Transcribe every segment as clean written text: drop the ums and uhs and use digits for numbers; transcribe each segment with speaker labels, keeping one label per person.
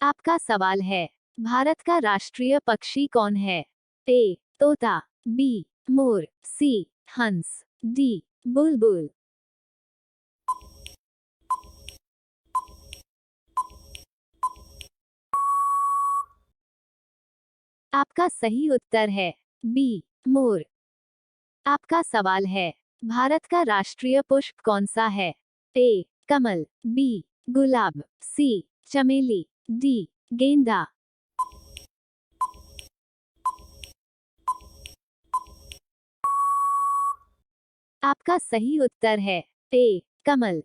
Speaker 1: आपका सवाल है, भारत का राष्ट्रीय पक्षी कौन है? ए तोता, बी मोर, सी हंस, डी बुलबुल। आपका सही उत्तर है बी मोर। आपका सवाल है, भारत का राष्ट्रीय पुष्प कौन सा है? ए कमल, बी गुलाब, सी चमेली, डी गेंदा। आपका सही उत्तर है ए कमल।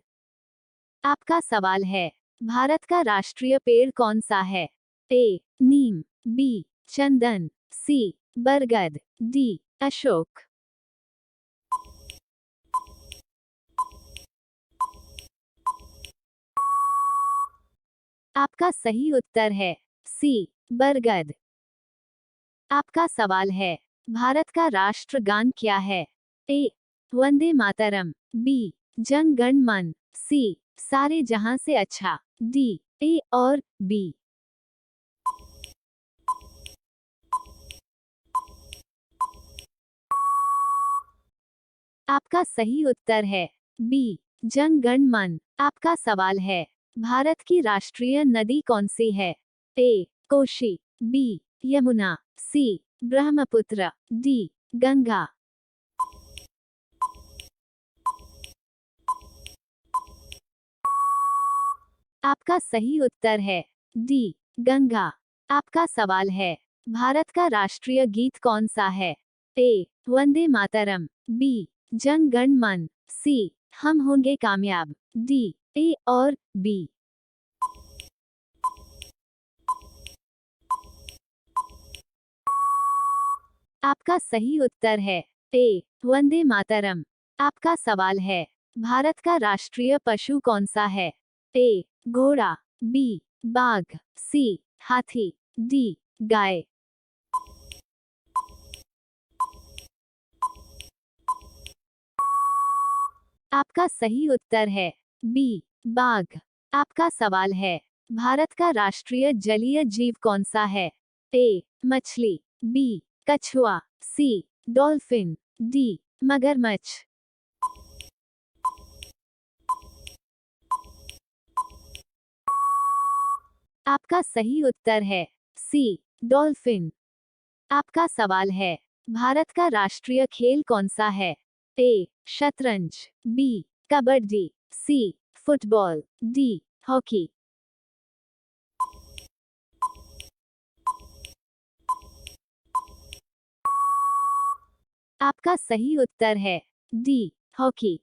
Speaker 1: आपका सवाल है, भारत का राष्ट्रीय पेड़ कौन सा है? ए नीम, बी चंदन, सी बरगद, डी अशोक। आपका सही उत्तर है सी बरगद। आपका सवाल है, भारत का राष्ट्रगान क्या है? ए वंदे मातरम, बी जन गण मन, सी सारे जहां से अच्छा, डी ए और बी। आपका सही उत्तर है बी जन गण मन। आपका सवाल है, भारत की राष्ट्रीय नदी कौन सी है? ए कोशी, बी यमुना, सी ब्रह्मपुत्र, डी गंगा। आपका सही उत्तर है डी गंगा। आपका सवाल है, भारत का राष्ट्रीय गीत कौन सा है? ए वंदे मातरम, बी जन गण मन, सी हम होंगे कामयाब, डी ए और बी। आपका सही उत्तर है ए वंदे मातरम। आपका सवाल है, भारत का राष्ट्रीय पशु कौन सा है? ए घोड़ा, बी बाघ, सी हाथी, डी गाय। आपका सही उत्तर है बी बाघ। आपका सवाल है, भारत का राष्ट्रीय जलीय जीव कौन सा है? ए मछली, बी कछुआ, सी डॉल्फिन, डी मगरमच्छ। आपका सही उत्तर है सी डॉल्फिन। आपका सवाल है, भारत का राष्ट्रीय खेल कौन सा है? ए शतरंज, B kabaddi, C football, D hockey. आपका सही उत्तर है डी हॉकी।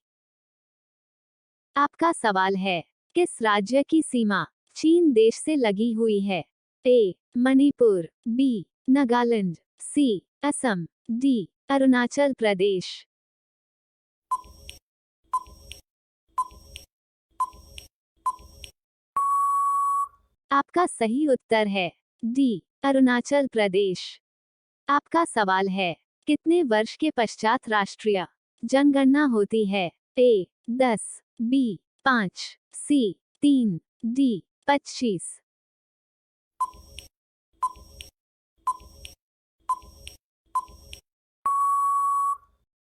Speaker 1: आपका सवाल है, किस राज्य की सीमा चीन देश से लगी हुई है? ए मणिपुर, बी नागालैंड, सी असम, डी अरुणाचल प्रदेश। आपका सही उत्तर है डी अरुणाचल प्रदेश। आपका सवाल है, कितने वर्ष के पश्चात राष्ट्रीय जनगणना होती है? ए 10, बी 5, सी 3, डी 25।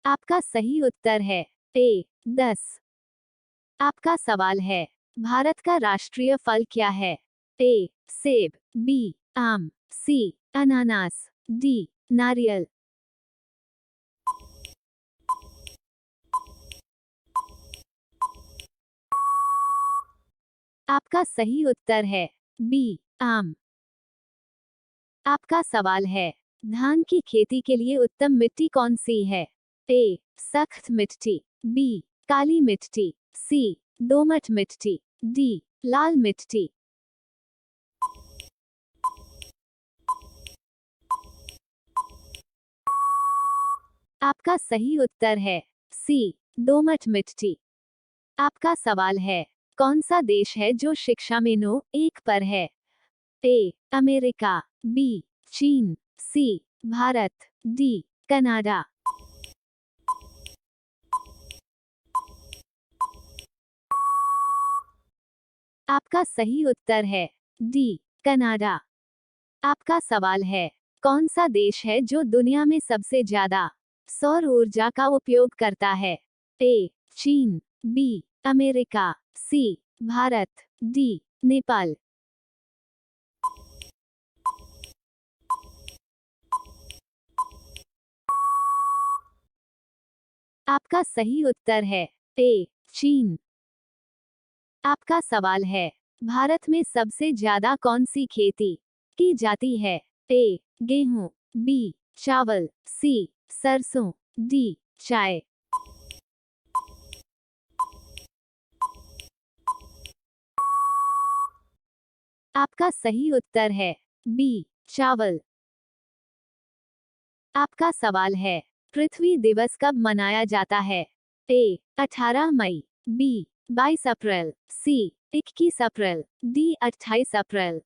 Speaker 1: आपका सही उत्तर है ए 10। आपका सवाल है, भारत का राष्ट्रीय फल क्या है? ए सेब, बी आम, सी अनानास, डी नारियल। आपका सही उत्तर है बी आम। आपका सवाल है, धान की खेती के लिए उत्तम मिट्टी कौन सी है? ए सख्त मिट्टी, बी काली मिट्टी, सी दोमट मिट्टी, डी लाल मिट्टी। आपका सही उत्तर है सी दोमट मिट्टी। आपका सवाल है, कौन सा देश है जो शिक्षा में नो 1 पर है? ए अमेरिका, बी चीन, सी भारत, डी कनाडा। आपका सही उत्तर है डी कनाडा। आपका सवाल है, कौन सा देश है जो दुनिया में सबसे ज्यादा सौर ऊर्जा का उपयोग करता है? ए. चीन, बी. अमेरिका, सी. भारत, डी. नेपाल। आपका सही उत्तर है ए. चीन। आपका सवाल है, भारत में सबसे ज्यादा कौन सी खेती की जाती है? ए. गेहूं, बी. चावल, सी. सरसों, डी. चाय। आपका सही उत्तर है बी. चावल। आपका सवाल है, पृथ्वी दिवस कब मनाया जाता है? ए. 18 मई, बी. 22 अप्रैल, सी. 21 अप्रैल, डी. 28 अप्रैल।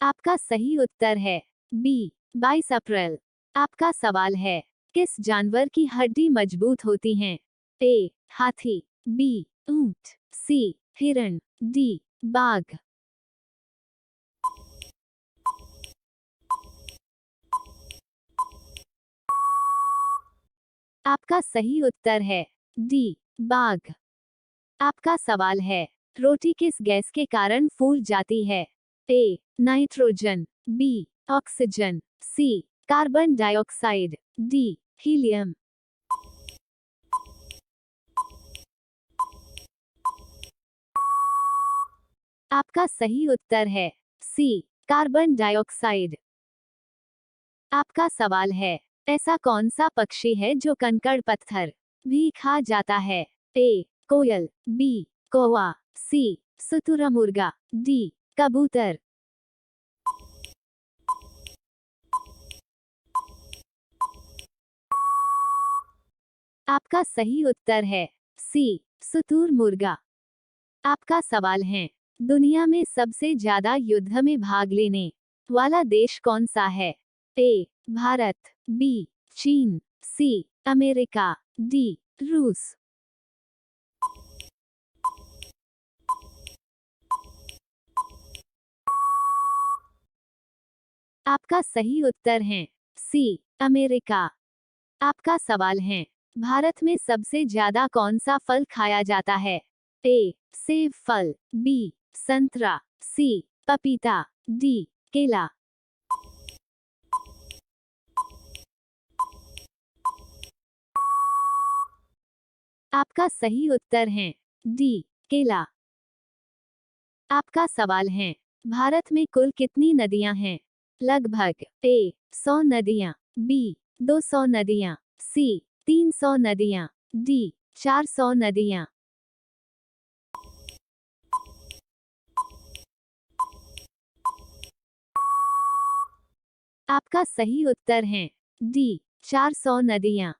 Speaker 1: आपका सही उत्तर है बी. 22 अप्रैल। आपका सवाल है, किस जानवर की हड्डी मजबूत होती हैं? ए. हाथी, बी. ऊंट, सी. हिरण, डी. बाघ। आपका सही उत्तर है डी. बाघ। आपका सवाल है, रोटी किस गैस के कारण फूल जाती है? A. Nitrogen, B. Oxygen, C. Carbon dioxide, D. Helium. आपका सही उत्तर है सी. Carbon dioxide. आपका सवाल है, ऐसा कौन सा पक्षी है जो कंकड़ पत्थर भी खा जाता है? ए. कोयल, बी. कौवा, सी. शुतुरमुर्गा, डी. कबूतर। आपका सही उत्तर है सी. शुतुरमुर्गा। आपका सवाल है, दुनिया में सबसे ज्यादा युद्ध में भाग लेने वाला देश कौन सा है? ए. भारत, बी. चीन, सी. America, D. रूस। आपका सही उत्तर है सी. अमेरिका। आपका सवाल है, भारत में सबसे ज्यादा कौन सा फल खाया जाता है? ए. सेब फल, बी. संतरा, सी. पपीता, डी. केला। आपका सही उत्तर है डी. केला। आपका सवाल है, भारत में कुल कितनी नदियां हैं? लगभग। ए. 100 नदियां, बी. 200 नदियां, सी. 300 नदियां, डी. 400 नदियां। आपका सही उत्तर है डी. 400 नदियां।